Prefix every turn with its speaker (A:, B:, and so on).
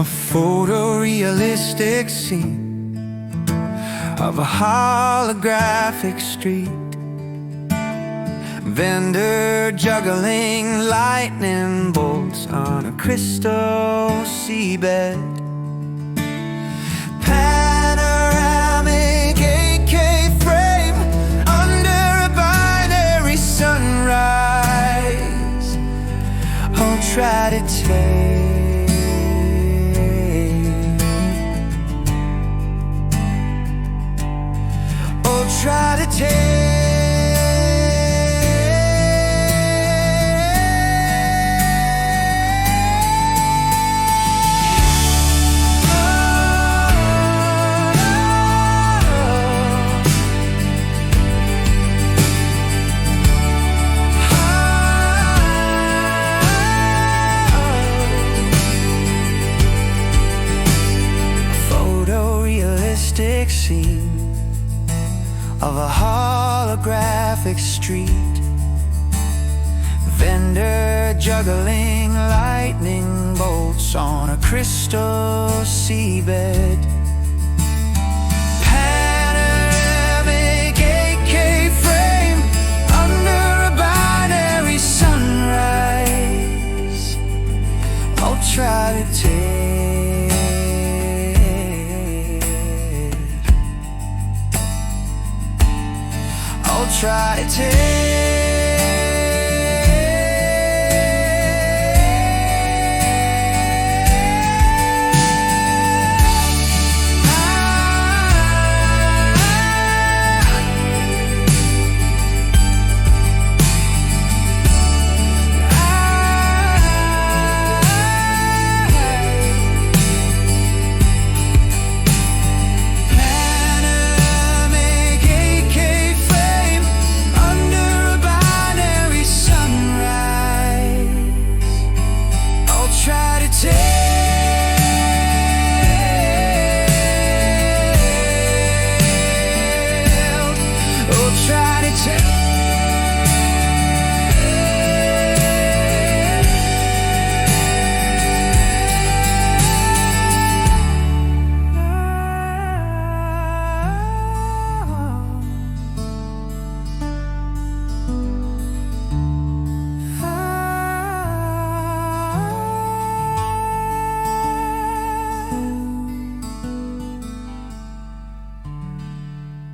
A: A photorealistic scene of a holographic street, vendor juggling lightning bolts on a crystal seabed. Panoramic 8K frame under a binary sunrise. I'll try to try to photorealistic scene of a holographic street, vendor juggling lightning bolts on a crystal seabed. Panoramic 8K frame under a binary sunrise. I'll try to try to